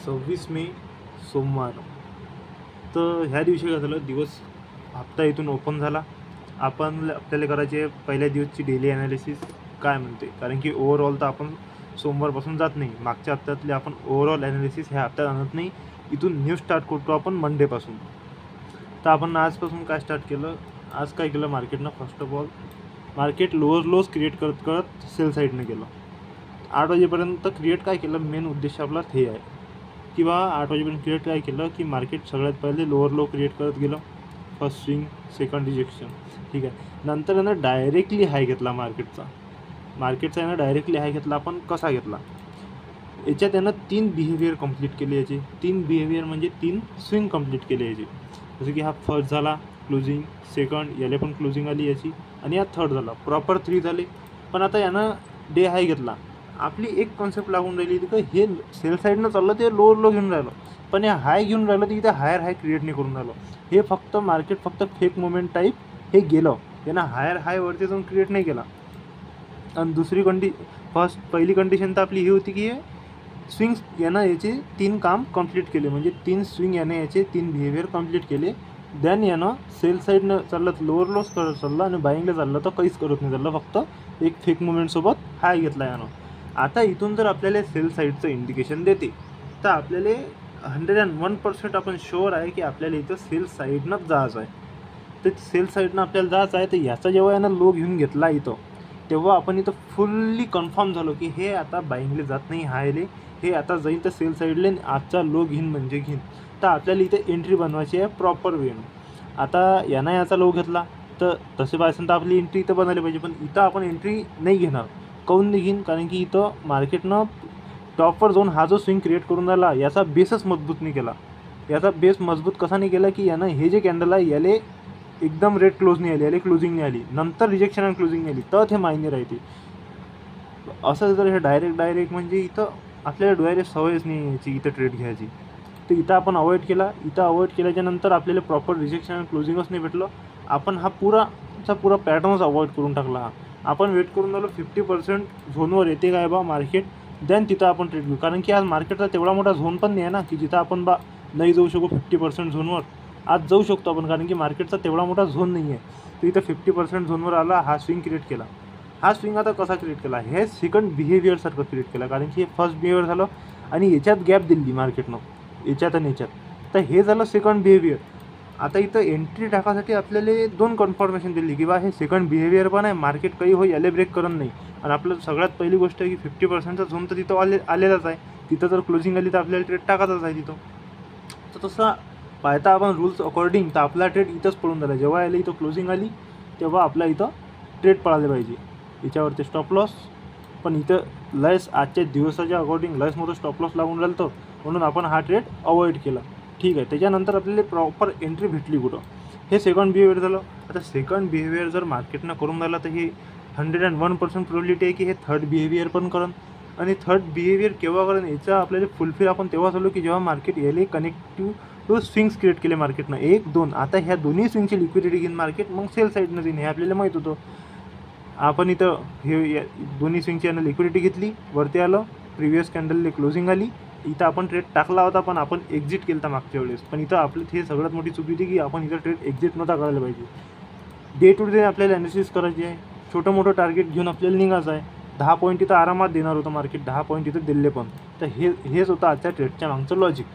26 मे सोमवार. तर ह्या दिवशी काय झालं, दिवस हप्ता इथून ओपन झाला. आपल्याला करायचे पहिल्या दिवसची डेली ॲनालिसिस काय म्हणते, कारण की ओव्हरऑल तर आपण सोमवारपासून जात नाही. मागच्या हप्त्यातले आपण ओव्हरऑल ॲनालिसिस ह्या हप्त्यात आणत नाही. इथून न्यू स्टार्ट करतो आपण मंडेपासून. तर आपण आजपासून काय स्टार्ट केलं, आज काय केलं मार्केटनं. फर्स्ट ऑफ ऑल मार्केट लोज क्रिएट करत करत सेल साईडनं गेलं. 8 वाजेपर्यंत क्रिएट काय केलं, मेन उद्देश आपला हे आहे किंवा 8 वाजेपर्यंत क्रिएट काय केलं की मार्केट सगळ्यात पहिले लोअर लो क्रिएट करत गेलं. फर्स्ट स्विंग, सेकंड रिजेक्शन, ठीक आहे. नंतर यानं डायरेक्टली हाय घेतला मार्केटचा यानं डायरेक्टली हाय घेतला. आपण कसा घेतला, याच्यात यानं 3 बिहेवियर कंप्लीट केले. याचे 3 बिहेवियर म्हणजे 3 स्विंग कंप्लीट केले याचे. जसं की हा फर्स्ट झाला क्लोजिंग, सेकंड याला पण क्लोजिंग आली याची, आणि हा थर्ड झाला. प्रॉपर 3 झाले. पण आता यानं डे हाय घेतला. आपली एक कॉन्सेप्ट लागून राहिली की हे सेल साईडनं चाललं ते लोअर लो घेऊन राहिलं, पण हे हाय घेऊन राहिलं तर इथे हायर हाय क्रिएट नाही करून राहिलं. हे फक्त मार्केट फक्त फेक मोमेंट टाईप हे गेलं, यानं हायर हाय वरती जाऊन क्रिएट नाही केला. आणि दुसरी पहिली कंडिशन तर आपली ही होती की हे स्विंग्स यानं याचे 3 काम कंप्लीट केले, म्हणजे 3 स्विंग याने याचे 3 बिहेवियर कंप्लीट केले. देन यानं सेल साईडनं चाललं लोअर लॉस करत चाललं आणि बाईंगला चाललं तर काहीच करत नाही चाललं, फक्त एक फेक मुवमेंटसोबत हाय घेतला यानं. आता इथून जर आपल्याला सेल साईडचं इंडिकेशन देते तर आपल्याला 101% आपण शुअर आहे की आपल्याला इथं सेल साईडनंच जायचं आहे. तर सेल साईडनं आपल्याला जायचं आहे. तर याचा जेव्हा यानं लो घेऊन घेतला इथं, तेव्हा आपण इथं फुल्ली कन्फर्म झालो की हे आता बाईंगले जात नाही, हायले हे आता जाईल तर सेल साईडले आजचा लो घेईन म्हणजे घेईन. तर आपल्याला इथे एंट्री बनवायची आहे प्रॉपर वेनं. आता यानं याचा लो घेतला तर तसे पाहिजे तर आपली एंट्री इथं बनायला पाहिजे, पण इथं आपण एंट्री नाही घेणार. काऊन नाही घेईन, कारण की इथं मार्केटनं टॉपवर जाऊन हा जो स्विंग क्रिएट करून राहिला याचा बेसच मजबूत नाही केला. याचा बेस मजबूत कसा नाही केला की यानं हे जे कॅन्डल आहे याले एकदम रेट क्लोज नाही आली, याले क्लोजिंग नाही आली, नंतर रिजेक्शन आणि क्लोजिंग नाही आली, तर हे मायने राहते. असं जर हे डायरेक्ट म्हणजे इथं आपल्याला डोळ्याला सवयच नाही याची इथं ट्रेड घ्यायची. तर इथं आपण अवॉइड केला. इथं अवॉइड केल्याच्यानंतर आपल्याला प्रॉपर रिजेक्शन आणि क्लोजिंगच नाही भेटलं. आपण हा पुरा पॅटर्नच अवॉइड करून टाकला. आपण वेट करून राहिलो 50% झोनवर येते काय बा मार्केट, देन तिथं आपण ट्रेड घेऊ. कारण की आज मार्केटचा तेवढा मोठा झोन पण नाही आहे ना की जिथं आपण नाही जाऊ शकू 50% झोनवर. आज जाऊ शकतो आपण, कारण की मार्केटचा तेवढा मोठा झोन नाही आहे. तर इथं 50% झोनवर आला, हा स्विंग क्रिएट केला. हा स्विंग आता कसा क्रिएट केला, हे सेकंड बिहेवियरसारखं क्रिएट केला, कारण की हे फर्स्ट बिहेवियर झालं आणि याच्यात गॅप दिली मार्केटनं, याच्यात आणि याच्यात. तर हे झालं सेकंड बिहेवियर. आता इथं एंट्री टाकासाठी आपल्याला 2 कन्फर्मेशन दिली की बा हे सेकंड बिहेवियर पण आहे, मार्केट काही हो याले ब्रेक करत नाही. आणि आपलं सगळ्यात पहिली गोष्ट आहे की 50%चा झोन तर तिथं आलेलाच आहे. तिथं जर क्लोजिंग आली तर आपल्याला ट्रेड टाकायचाच आहे तिथं. तर तसं पाहता आपण रूल्स अकॉर्डिंग तर आपला ट्रेड इथंच पडून झाला. जेव्हा याला इथं क्लोजिंग आली तेव्हा आपल्या इथं ट्रेड पळाले पाहिजे. याच्यावरती स्टॉप लॉस, पण इथं लयस आजच्या दिवसाच्या अकॉर्डिंग लयस मोठं स्टॉप लॉस लागून राहिलं, म्हणून आपण हा ट्रेड अवॉइड केला. ठीक आहे. त्याच्यानंतर आपल्याला प्रॉपर एंट्री भेटली कुठं, हे सेकंड बिहेवियर झालं. आता सेकंड बिहेवियर जर मार्केटनं करून राहिला तर हे 101% प्रोबॅबिलिटी आहे की हे थर्ड बिहेवियर पण करण. आणि थर्ड बिहेवियर केव्हा करण याचा आपल्याला फुलफिल आपण तेव्हा झालो की जेव्हा मार्केट याले कनेक्टिव्ह स्विंग्स क्रिएट केले मार्केटनं 1, 2. आता ह्या दोन्ही स्विंगची लिक्विडिटी घेऊन मार्केट मग सेल साईडनं जाईन, हे आपल्याला माहीत होतं. आपण इथं हे दोन्ही स्विंगची यानं लिक्विडिटी घेतली, वरती आलं, प्रिव्हियस कॅन्डलने क्लोजिंग आली. इथं आपण ट्रेड टाकला होता पण आपण एक्झिट केला मागच्या वेळेस. पण इथं आपलं हे सगळ्यात मोठी चुकी होती की आपण इथं ट्रेड एक्झिट नव्हता करायला पाहिजे. डे टू डे आपल्याला ॲनालिसिस करायची आहे. छोटं मोठं टार्गेट घेऊन आपल्याला निघायचं आहे. 10 पॉईंट इथं आरामात देणार होतं मार्केट, 10 पॉईंट इथं दिले पण. तर हेच होतं आजच्या ट्रेडच्या मागचं लॉजिक.